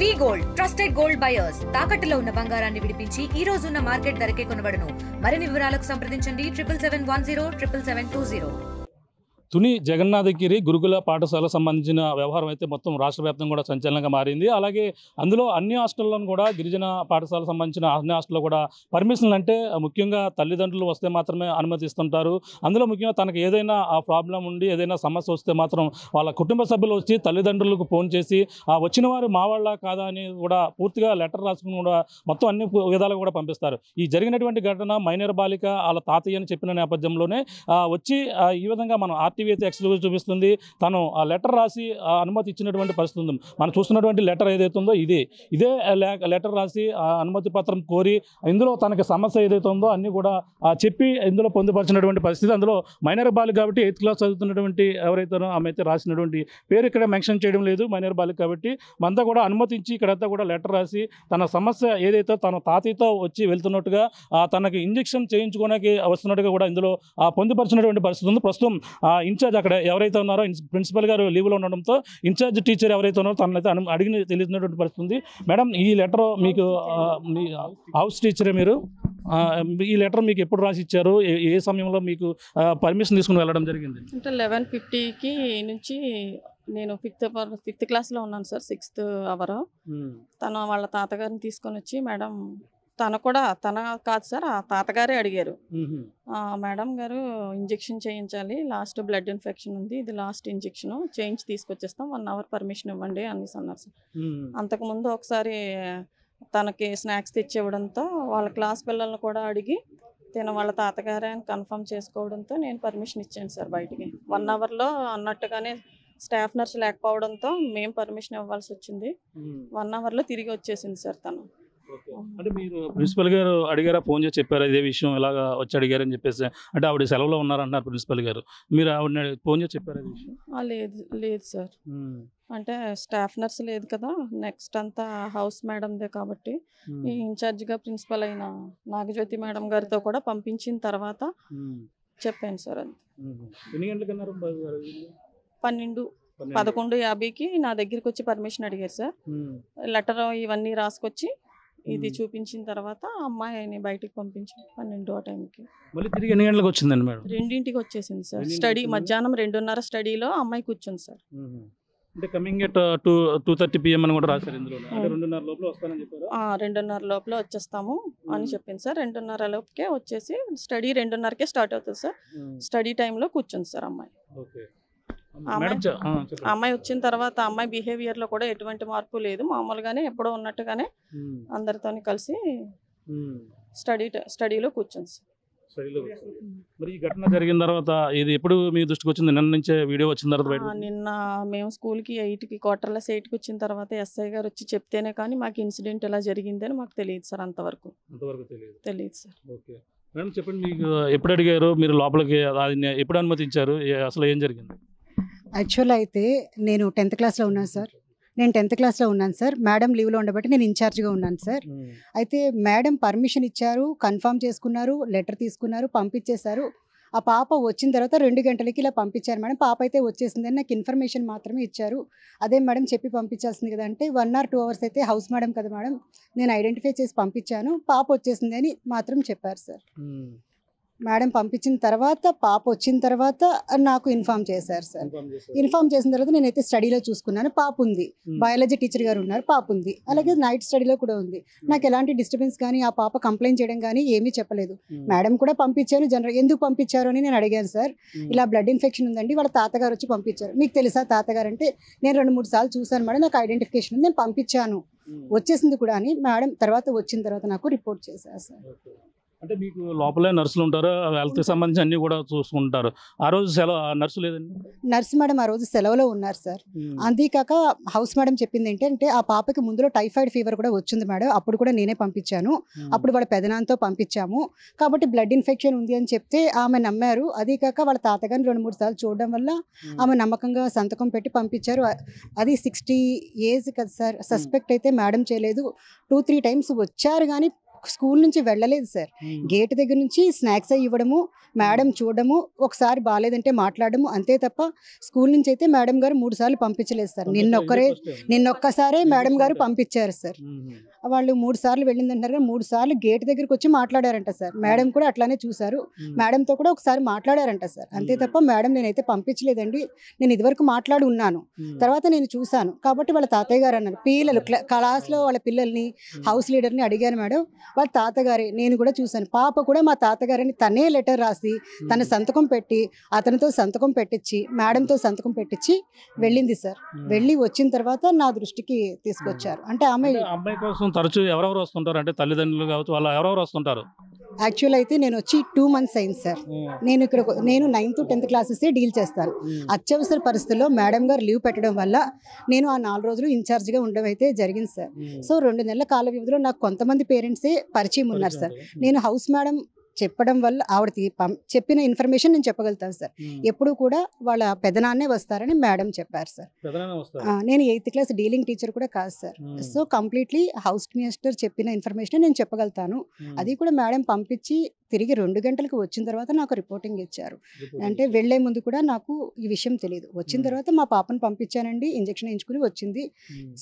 వి gold trusted gold buyers తాకట్టులో ఉన్న బంగారాన్ని విడిపించి ఈ రోజు ఉన్న మార్కెట్ ధరకే కొనబడును. మరిన్ని వివరాలకు సంప్రదించండి 77107720. తుని జగన్నాథగిరి గురుకుల పాఠశాల సంబంధించిన వ్యవహారం అయితే మొత్తం రాష్ట్ర వ్యాప్తంగా కూడా సంచలనంగా మారింది. అలాగే అందులో అన్ని హాస్టళ్లను కూడా గిరిజన పాఠశాల సంబంధించిన అన్ని హాస్టల్లో కూడా పర్మిషన్లు అంటే ముఖ్యంగా తల్లిదండ్రులు వస్తే మాత్రమే అనుమతిస్తుంటారు. అందులో ముఖ్యంగా తనకు ఏదైనా ఆ ప్రాబ్లం ఉండి ఏదైనా సమస్య వస్తే మాత్రం వాళ్ళ కుటుంబ సభ్యులు వచ్చి తల్లిదండ్రులకు ఫోన్ చేసి వచ్చిన వారు మా వాళ్ళ కాదా అని కూడా పూర్తిగా లెటర్ రాసుకుని కూడా మొత్తం అన్ని విధాలుగా కూడా పంపిస్తారు. ఈ జరిగినటువంటి ఘటన మైనర్ బాలిక వాళ్ళ తాతయ్య అని చెప్పిన నేపథ్యంలోనే వచ్చి ఈ విధంగా మనం ఆర్టీవీ అయితే ఎక్స్క్లూజివ్ చూపిస్తుంది. తను ఆ లెటర్ రాసి అనుమతి ఇచ్చినటువంటి పరిస్థితి ఉంది. మనం చూస్తున్నటువంటి లెటర్ ఏదైతే ఉందో ఇదే లెటర్ రాసి అనుమతి పత్రం కోరి ఇందులో తనకి సమస్య ఏదైతే ఉందో అన్ని కూడా చెప్పి ఇందులో పొందుపరిచినటువంటి పరిస్థితి. అందులో మైనర్ బాలిక కాబట్టి 8th క్లాస్ చదువుతున్నటువంటి ఎవరైతే ఆమె అయితే రాసినటువంటి పేరు ఇక్కడ మెన్షన్ చేయడం లేదు. మైనర్ బాలిక కాబట్టి మనతో కూడా అనుమతించి ఇక్కడంతా కూడా లెటర్ రాసి తన సమస్య ఏదైతే తన తాతయ్యతో వచ్చి వెళ్తున్నట్టుగా తనకి ఇంజెక్షన్ చేయించుకోవడానికి వస్తున్నట్టుగా కూడా ఇందులో పొందుపరిచినటువంటి పరిస్థితి ఉంది. ప్రస్తుతం ఇన్ఛార్జ్ అక్కడ ఎవరైతే ఉన్నారో ప్రిన్సిపల్ గారు లీవ్లో ఉండడంతో ఇన్ఛార్జ్ టీచర్ ఎవరైతే ఉన్నారో తనైతే అడిగిన తెలిసినటువంటి పరిస్థితి ఉంది. మేడం, ఈ లెటర్ మీకు మీ హౌస్ టీచరే మీరు, ఈ లెటర్ మీకు ఎప్పుడు రాసి ఇచ్చారు? ఏ సమయంలో మీకు పర్మిషన్ తీసుకుని వెళ్ళడం జరిగింది? అంటే 11:50కి నుంచి నేను ఫిఫ్త్ క్లాస్లో ఉన్నాను సార్. 6th అవర్ తను వాళ్ళ తాతగారిని తీసుకొని వచ్చి, మేడం తన కాదు సార్, ఆ తాతగారే అడిగారు, మేడం గారు ఇంజెక్షన్ చేయించాలి, లాస్ట్ బ్లడ్ ఇన్ఫెక్షన్ ఉంది, ఇది లాస్ట్ ఇంజెక్షన్ చేయించి తీసుకొచ్చేస్తాం, 1 hour పర్మిషన్ ఇవ్వండి అనేసి అన్నారు సార్. అంతకుముందు ఒకసారి తనకి స్నాక్స్ తెచ్చివ్వడంతో వాళ్ళ క్లాస్ పిల్లల్ని కూడా అడిగి తను వాళ్ళ తాతగారే అని కన్ఫర్మ్ చేసుకోవడంతో నేను పర్మిషన్ ఇచ్చాను సార్. బయటికి 1 hourలో అన్నట్టుగానే స్టాఫ్ నర్స్ లేకపోవడంతో మేము పర్మిషన్ ఇవ్వాల్సి వచ్చింది. 1 hourలో తిరిగి వచ్చేసింది సార్ తను. అంటే మీరు ప్రిన్సిపల్ గారు అడిగారా, ఫోన్ చేసి చెప్పారా ఇదే విషయం ఇలాగా వచ్చి అడిగారని చెప్పేసి? అంటే ఆవిడ సెలవులో ఉన్నారంటున్నారు ప్రిన్సిపల్ గారు, మీరు ఆవిడ ఫోన్ చేసి చెప్పారా విషయం? లేదు సార్, అంటే స్టాఫ్ నర్స్ లేదు కదా, నెక్స్ట్ అంతా హౌస్ మేడందే కాబట్టి ఈ ఇన్ఛార్జిగా ప్రిన్సిపల్ అయిన నాగజ్యోతి మేడం గారితో కూడా పంపించిన తర్వాత చెప్పాను సార్. అది ఎన్ని గంటలకన్నారు? 11:50కి నా దగ్గరికి వచ్చి పర్మిషన్ అడిగారు సార్. లెటర్ ఇవన్నీ రాసుకొచ్చి ఇది చూపించిన తర్వాత అమ్మాయిని బయటికి పంపించి 12 ఆ టైంకి మళ్ళీ తిరిగి ఎన్ని గంటలకు వచ్చిందండి మేడం? 2ంటికి వచ్చేసింది సార్. స్టడీ మధ్యాహ్నం 2:30 స్టడీలో అమ్మాయి కూర్చుంది సార్. అంటే కమింగ్ ఎట్ 2:30 PM అని కూడా రాశారు ఇందులో. అంటే 2:30 లోపల వస్తానని చెప్పారు. 2:30 లోపల వచ్చేస్తాము అని చెప్పింది సార్. 2:30 లోపుకే వచ్చేసి స్టడీ 2:30కే స్టార్ట్ అవుతుంది సార్. స్టడీ టైంలో కూర్చుంది సార్ అమ్మాయి. అమ్మాయి వచ్చిన తర్వాత అమ్మాయి బిహేవియర్ లో కూడా ఎటువంటి మార్పు లేదు, మామూలుగానే ఎప్పుడో ఉన్నట్టుగానే అందరితో కలిసి స్టడీలో కూర్చుంది సార్. మరి ఈ ఘటన జరిగిన తర్వాత ఇది ఎప్పుడు మీ దృష్టికి వచ్చింది? నిన్న నుంచే వీడియో వచ్చిన తర్వాత? నిన్న మేము స్కూల్కి 8కి 8:15 వచ్చిన తర్వాత ఎస్ఐ గారు వచ్చి చెప్తేనే కానీ మాకు ఇన్సిడెంట్ ఎలా జరిగిందని మాకు తెలియదు సార్. అంతవరకు తెలియదు సార్. ఓకే మేడం, చెప్పండి, మీకు ఎప్పుడు అడిగారు, మీరు లోపలికి ఎప్పుడు అనుమతించారు, అసలు ఏం జరిగింది? యాక్చువల్ అయితే నేను 10th క్లాస్లో ఉన్నాను సార్. మేడం లీవ్లో ఉండబట్టి నేను ఇన్ఛార్జ్గా ఉన్నాను సార్. అయితే మేడం పర్మిషన్ ఇచ్చారు, కన్ఫర్మ్ చేసుకున్నారు, లెటర్ తీసుకున్నారు, పంపించేశారు. ఆ పాప వచ్చిన తర్వాత 2 గంటలకి ఇలా పంపించారు మేడం. పాప అయితే వచ్చేసిందని నాకు ఇన్ఫర్మేషన్ మాత్రమే ఇచ్చారు. అదే మేడం చెప్పి పంపించాల్సింది కదా అంటే 1 or 2 hours అయితే హౌస్ మేడం కదా మేడం, నేను ఐడెంటిఫై చేసి పంపించాను, పాప వచ్చేసింది అని మాత్రం చెప్పారు సార్. మేడం పంపించిన తర్వాత పాప వచ్చిన తర్వాత నాకు ఇన్ఫామ్ చేశారు సార్. ఇన్ఫామ్ చేసిన తర్వాత నేనైతే స్టడీలో చూసుకున్నాను, పాప ఉంది, బయాలజీ టీచర్ గారు ఉన్నారు, పాప ఉంది, అలాగే నైట్ స్టడీలో కూడా ఉంది. నాకు ఎలాంటి డిస్టర్బెన్స్ కానీ ఆ పాప కంప్లైంట్ చేయడం కానీ ఏమీ చెప్పలేదు. మేడం కూడా పంపించాను, ఎందుకు పంపించారు అని నేను అడిగాను సార్. ఇలా బ్లడ్ ఇన్ఫెక్షన్ ఉందండి, వాళ్ళ తాతగారు వచ్చి పంపించారు. మీకు తెలుసా తాతగారు అంటే, నేను 2-3 సార్లు చూశాను మేడం, నాకు ఐడెంటిఫికేషన్ ఉంది, నేను పంపించాను, వచ్చేసింది కూడా అని మేడం తర్వాత వచ్చిన తర్వాత నాకు రిపోర్ట్ చేశారు సార్. అంటే మీకు లోపలే నర్సులు ఉంటారు, హెల్త్కి సంబంధించి అన్ని కూడా చూసుకుంటారు. ఆ రోజు నర్సు లేదండి? నర్సు మేడం ఆ రోజు సెలవులో ఉన్నారు సార్. అంతేకాక హౌస్ మేడం చెప్పింది ఏంటంటే ఆ పాపకి ముందులో టైఫాయిడ్ ఫీవర్ కూడా వచ్చింది మేడం, అప్పుడు కూడా నేనే పంపించాను, అప్పుడు వాళ్ళ పెదనాన్నతో పంపించాము కాబట్టి బ్లడ్ ఇన్ఫెక్షన్ ఉంది అని చెప్తే ఆమె నమ్మారు. అదేకాక వాళ్ళ తాతగారిని 2-3 సార్లు చూడడం వల్ల ఆమె నమ్మకంగా సంతకం పెట్టి పంపించారు. అది 60 ఏజ్ కదా సార్. సస్పెక్ట్ అయితే మేడం చేయలేదు, 2-3 times వచ్చారు కానీ స్కూల్ నుంచి వెళ్ళలేదు సార్. గేట్ దగ్గర నుంచి స్నాక్స్ అవి ఇవ్వడము, మేడం చూడడము, ఒకసారి బాగాలేదంటే మాట్లాడము, అంతే తప్ప స్కూల్ నుంచి అయితే మేడం గారు 3 సార్లు పంపించలేదు సార్. నిన్నొక్కసారే మేడం గారు పంపించారు సార్. వాళ్ళు 3 సార్లు వెళ్ళిందంటారు కానీ 3 సార్లు గేట్ దగ్గరికి వచ్చి మాట్లాడారంట సార్. మేడం కూడా అట్లానే చూశారు. మేడంతో కూడా ఒకసారి మాట్లాడారంట సార్. అంతే తప్ప మేడం నేనైతే పంపించలేదండి, నేను ఇదివరకు మాట్లాడి ఉన్నాను, తర్వాత నేను చూశాను కాబట్టి వాళ్ళ తాతయ్య గారు అన్నారు. పిల్లలు క్లాస్లో వాళ్ళ పిల్లల్ని హౌస్ లీడర్ని అడిగాను మేడం, వాళ్ళ తాతగారే, నేను కూడా చూశాను. పాప కూడా మా తాతగారని తనే లెటర్ రాసి తన సంతకం పెట్టి అతనితో సంతకం పెట్టించి మేడంతో సంతకం పెట్టించి వెళ్ళింది సార్. వెళ్ళి వచ్చిన తర్వాత నా దృష్టికి తీసుకొచ్చారు. అంటే అమ్మాయి కోసం తరచూ ఎవరెవరు వస్తుంటారు, అంటే తల్లిదండ్రులు కావచ్చు, వాళ్ళు ఎవరెవరు వస్తుంటారు? యాక్చువల్ అయితే నేను వచ్చి 2 months అయింది సార్. నేను 9th 10th క్లాసెస్ డీల్ చేస్తాను. అత్యవసర పరిస్థితుల్లో మేడం గారు లీవ్ పెట్టడం వల్ల నేను ఆ 4 రోజులు ఇన్ఛార్జ్గా ఉండడం అయితే జరిగింది సార్. సో 2 నెలల కాల వ్యవధిలో నాకు కొంతమంది పేరెంట్సే పరిచయం ఉన్నారు సార్. నేను హౌస్ మేడం చెప్పడం వల్ల ఆవిడకి చెప్పిన ఇన్ఫర్మేషన్ నేను చెప్పగలుగుతాను సార్. ఎప్పుడు కూడా వాళ్ళ పెదనాన్నే వస్తారని మేడం చెప్పారు సార్. నేను 8th క్లాస్ డీలింగ్ టీచర్ కూడా కాదు sir. So completely house minister చెప్పిన ఇన్ఫర్మేషన్ నేను చెప్పగలుగుతాను. అది కూడా మేడం పంపించి తిరిగి 2 గంటలకు వచ్చిన తర్వాత నాకు రిపోర్టింగ్ ఇచ్చారు. అంటే వెళ్లే ముందు కూడా నాకు ఈ విషయం తెలియదు. వచ్చిన తర్వాత మా పాపను పంపించానండి, ఇంజెక్షన్ వేయించుకుని వచ్చింది,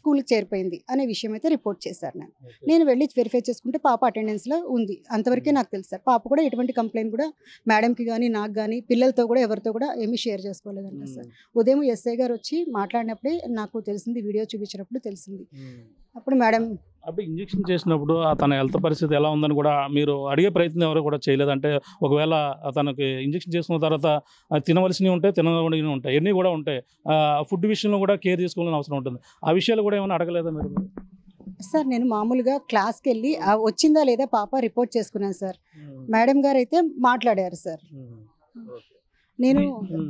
స్కూల్కి చేరిపోయింది అనే విషయం అయితే రిపోర్ట్ చేశారు. నేను వెళ్ళి వెరిఫై చేసుకుంటే పాప అటెండెన్స్లో ఉంది, అంతవరకే నాకు తెలుసు సార్. పాప కూడా ఎటువంటి కంప్లైంట్ కూడా మేడంకి కానీ నాకు కానీ పిల్లలతో కూడా ఎవరితో కూడా ఏమీ షేర్ చేసుకోలేదంట సార్. ఉదయం ఎస్ఐ గారు వచ్చి మాట్లాడినప్పుడే నాకు తెలిసింది, వీడియో చూపించినప్పుడు తెలిసింది. అప్పుడు మేడం అప్పుడు ఇంజెక్షన్ చేసినప్పుడు తన హెల్త్ పరిస్థితి ఎలా ఉందని కూడా మీరు అడిగే ప్రయత్నం ఎవరు కూడా చేయలేదు? అంటే ఒకవేళ తనకి ఇంజెక్షన్ చేసుకున్న తర్వాత తినవలసినవి ఉంటాయి, తినవలసినవి ఉంటాయి, ఎన్ని కూడా ఉంటాయి, ఫుడ్ విషయంలో కూడా కేర్ తీసుకోవాలని అవసరం ఉంటుంది. ఆ విషయాలు కూడా ఏమైనా అడగలేదా మీరు? సార్ నేను మామూలుగా క్లాస్కి వెళ్ళి వచ్చిందా లేదా పాప రిపోర్ట్ చేసుకున్నాను సార్. మేడం గారు అయితే మాట్లాడారు సార్. నేను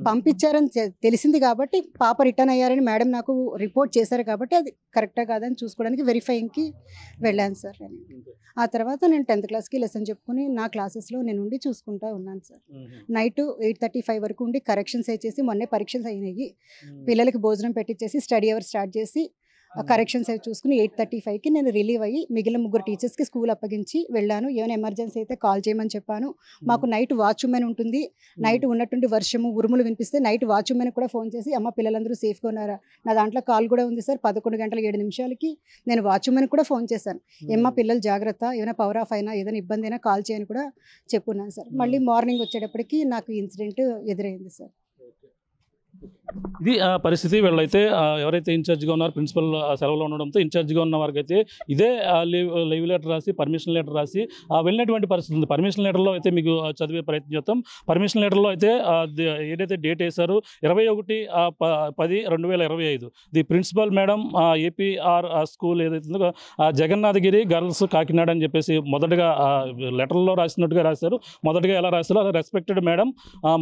పంపించారని తెలిసింది కాబట్టి పాప రిటర్న్ అయ్యారని మేడం నాకు రిపోర్ట్ చేశారు కాబట్టి అది కరెక్టా కాదని చూసుకోవడానికి వెరిఫైయింగ్కి వెళ్ళాను సార్. ఆ తర్వాత నేను 10th క్లాస్కి లెసన్ చెప్పుకుని నా క్లాసెస్లో నేను ఉండి చూసుకుంటూ ఉన్నాను సార్. నైట్ 8:35 వరకు ఉండి కరెక్షన్స్ చేసి మొన్నే పరీక్షలు అయినాయి, పిల్లలకి భోజనం పెట్టించేసి స్టడీ అవర్ స్టార్ట్ చేసి కరెక్షన్స్ అవి చూసుకుని 8:35కి నేను రిలీవ్ అయ్యి మిగిలిన 3 టీచర్స్కి స్కూల్ అప్పగించి వెళ్ళాను. ఏమైనా ఎమర్జెన్సీ అయితే కాల్ చేయమని చెప్పాను. మాకు నైట్ వాచ్మెన్ ఉంటుంది. నైట్ ఉన్నట్టుండి వర్షము ఉరుములు వినిపిస్తే నైట్ వాచ్మెన్ కూడా ఫోన్ చేసి అమ్మ పిల్లలందరూ సేఫ్గా ఉన్నారా, నా దాంట్లో కాల్ కూడా ఉంది సార్. 11:07 నేను వాచ్మెన్ కూడా ఫోన్ చేశాను, ఏమ్మా పిల్లలు జాగ్రత్త, ఏమైనా పవర్ ఆఫ్ అయినా ఏదైనా ఇబ్బంది అయినా కాల్ చేయని కూడా చెప్పున్నాను సార్. మళ్ళీ మార్నింగ్ వచ్చేటప్పటికి నాకు ఇన్సిడెంట్ ఎదురైంది సార్. ఇది పరిస్థితి. వీళ్ళైతే ఎవరైతే ఇన్ఛార్జ్గా ఉన్నారో ప్రిన్సిపల్ సెలవులో ఉండడంతో ఇన్ఛార్జ్గా ఉన్న వారికి అయితే ఇదే లీవ్ లెటర్ రాసి పర్మిషన్ లెటర్ రాసి వెళ్ళినటువంటి పరిస్థితి ఉంది. పర్మిషన్ లెటర్లో అయితే మీకు చదివే ప్రయత్నం చేస్తాం. పర్మిషన్ లెటర్లో అయితే ఏదైతే డేట్ వేశారో 21/10/2025 the principal madam APR school ఏదైతే ఉందో జగన్నాథగిరి గర్ల్స్ కాకినాడ అని చెప్పేసి మొదటగా లెటర్లో రాసినట్టుగా రాశారు. మొదటగా ఎలా రాశారో అలా respected madam,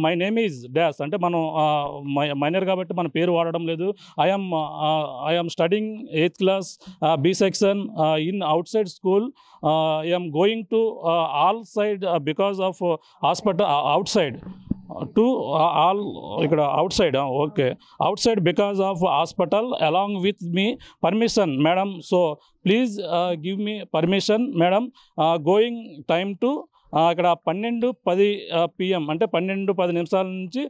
my name is dash, అంటే మనం మైనర్ కాబట్టి మన పేరు వాడడం లేదు. I'm studying 8th class B section in outside school. I am going to all side because of hospital outside to all ఇక్కడ outside okay outside because of hospital along with me permission madam, so please give me permission madam, going time to ఇక్కడ 12:10 PM అంటే 12:10 నుంచి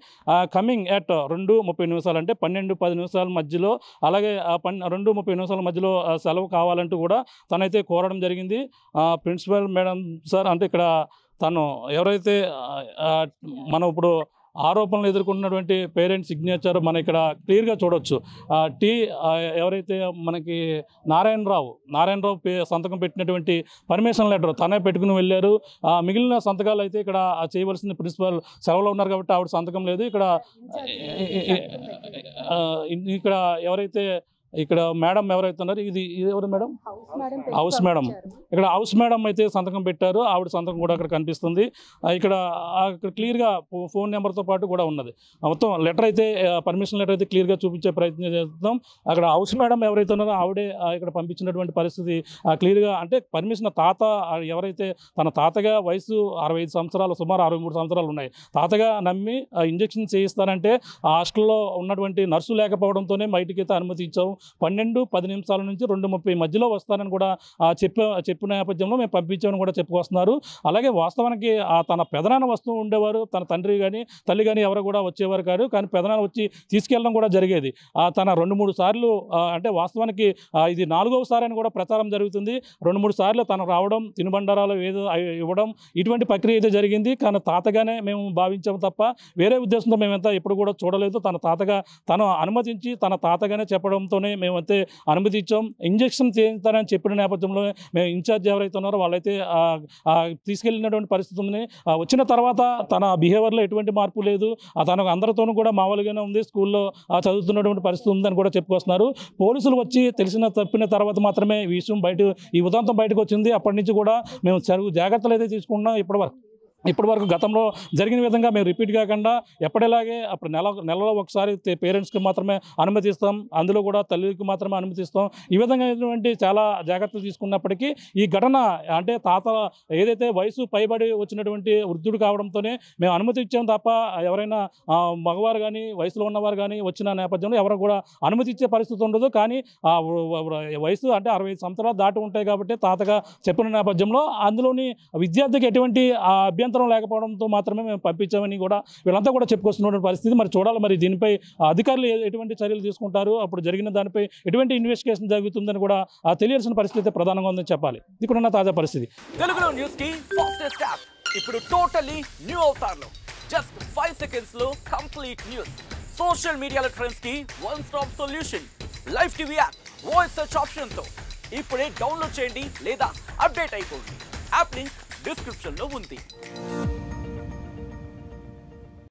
coming at 2:30 అంటే 12:10 మధ్యలో, అలాగే 2:30 మధ్యలో సెలవు కావాలంటూ కూడా తనైతే కోరడం జరిగింది. ప్రిన్సిపల్ మేడం సార్, అంటే ఇక్కడ తను ఎవరైతే మనం ఇప్పుడు ఆరోపణలు ఎదుర్కొన్నటువంటి పేరెంట్స్ సిగ్నేచర్ మనం ఇక్కడ క్లియర్గా చూడవచ్చు. ఎవరైతే మనకి నారాయణరావు సంతకం పెట్టినటువంటి పర్మిషన్ లెటర్ తనే పెట్టుకుని వెళ్ళారు. మిగిలిన సంతకాలు అయితే ఇక్కడ చేయవలసిన ప్రిన్సిపల్ సెలవులో ఉన్నారు కాబట్టి ఆవిడ సంతకం లేదు. ఇక్కడ ఎవరైతే ఇక్కడ మేడం ఎవరైతే ఉన్నారు, ఇది ఎవరు మేడం? House madam. ఇక్కడ హౌస్ మేడం అయితే సంతకం పెట్టారు, ఆవిడ సంతకం కూడా అక్కడ కనిపిస్తుంది. ఇక్కడ క్లియర్గా ఫోన్ నెంబర్తో పాటు కూడా ఉన్నది. మొత్తం లెటర్ అయితే పర్మిషన్ లెటర్ అయితే క్లియర్గా చూపించే ప్రయత్నం చేస్తాం. అక్కడ హౌస్ మేడం ఎవరైతే ఉన్నారో ఆవిడే ఇక్కడ పంపించినటువంటి పరిస్థితి క్లియర్గా, అంటే పర్మిషన్ ఎవరైతే తన తాతగా వయసు 65 సంవత్సరాలు, సుమారు 63 సంవత్సరాలు ఉన్నాయి, తాతగా నమ్మి ఇంజెక్షన్ చేయిస్తారంటే ఆ హాస్టల్లో ఉన్నటువంటి నర్సు లేకపోవడంతోనే బయటికి అయితే అనుమతి ఇచ్చాము. 12:10 నుంచి 2:30 మధ్యలో వస్తారు చేస్తానని కూడా చెప్పిన నేపథ్యంలో మేము పంపించామని కూడా చెప్పుకొస్తున్నారు. అలాగే వాస్తవానికి తన పెదనాన్న వస్తూ ఉండేవారు, తన తండ్రి కానీ తల్లి కానీ ఎవరు కూడా వచ్చేవారు కాదు. కానీ పెదనాన్న వచ్చి తీసుకెళ్ళడం కూడా జరిగేది. తన 2-3 సార్లు అంటే వాస్తవానికి ఇది 4వ సారి అని కూడా ప్రచారం జరుగుతుంది. 2-3 సార్లు తను రావడం, తినుబండారాలు ఏదో ఇవ్వడం, ఇటువంటి ప్రక్రియ అయితే జరిగింది. కానీ తాతగానే మేము భావించాము తప్ప వేరే ఉద్దేశంతో మేమంతా ఎప్పుడు కూడా చూడలేదు. తన తాతగా తను అనుమతించి తన తాతగానే చెప్పడంతోనే మేమైతే అనుమతి ఇచ్చాం. ఇంజెక్షన్ చేయించాలని చెప్పిన నేపథ్యంలో మేము ఇన్ఛార్జ్ ఎవరైతే ఉన్నారో వాళ్ళైతే తీసుకెళ్ళినటువంటి పరిస్థితి ఉంది. వచ్చిన తర్వాత తన బిహేవియర్లో ఎటువంటి మార్పు లేదు. తనకు అందరితోనూ కూడా మామూలుగానే ఉంది. స్కూల్లో చదువుతున్నటువంటి పరిస్థితి ఉందని కూడా చెప్పుకొస్తున్నారు. పోలీసులు వచ్చి తప్పిన తర్వాత మాత్రమే ఈ విషయం ఈ ఉదంతం బయటకు వచ్చింది. అప్పటి నుంచి కూడా మేము జాగ్రత్తలు అయితే తీసుకుంటున్నాం. ఇప్పటివరకు గతంలో జరిగిన విధంగా మేము రిపీట్ కాకుండా ఎప్పటిలాగే అప్పుడు నెలలో ఒకసారి పేరెంట్స్కి మాత్రమే అనుమతిస్తాం, అందులో కూడా తల్లికి మాత్రమే అనుమతిస్తాం. ఈ విధంగా చాలా జాగ్రత్తలు తీసుకున్నప్పటికీ ఈ ఘటన అంటే తాత ఏదైతే వయసు పైబడి వచ్చినటువంటి వృద్ధుడు కావడంతోనే మేము అనుమతి ఇచ్చాం తప్ప ఎవరైనా మగవారు కానీ వయసులో ఉన్నవారు కానీ వచ్చిన నేపథ్యంలో ఎవరు కూడా అనుమతి ఇచ్చే పరిస్థితి ఉండదు. కానీ వయసు అంటే 65 సంవత్సరాలు దాటి ఉంటాయి కాబట్టి తాతగా చెప్పిన నేపథ్యంలో అందులోని విద్యార్థికి ఎటువంటి అభ్యంతరం లేకపోవడంతో మాత్రమే మేము పంపించామని కూడా వీళ్ళంతా కూడా చెప్పుకొస్తున్న పరిస్థితి. మరి చూడాలి మరి దీనిపై అధికారులు ఎటువంటి చర్యలు తీసుకుంటారు, అప్పుడు జరిగిన దానిపై ఎటువంటి ఇన్వెస్టిగేషన్ జరుగుతుందని కూడా తెలియాల్సిన పరిస్థితి ప్రధానంగా ఉందని చెప్పాలి. ఇక్కడున్న తాజా పరిస్థితి. తెలుగులో న్యూస్ కి ఫాస్టెస్ట్ యాప్ ఇప్పుడు టోటల్లీ న్యూ అవతార్లో జస్ట్ 5 సెకండ్స్ లో కంప్లీట్ న్యూస్. సోషల్ మీడియాలో ట్రెండ్స్ కి one stop solution. Live TV app voice search option తో ఇప్పుడే డౌన్లోడ్ చేయండి లేదా అప్డేట్ అయిపోండి. యాప్ లింక్ డిస్క్రిప్షన్ లో ఉంది.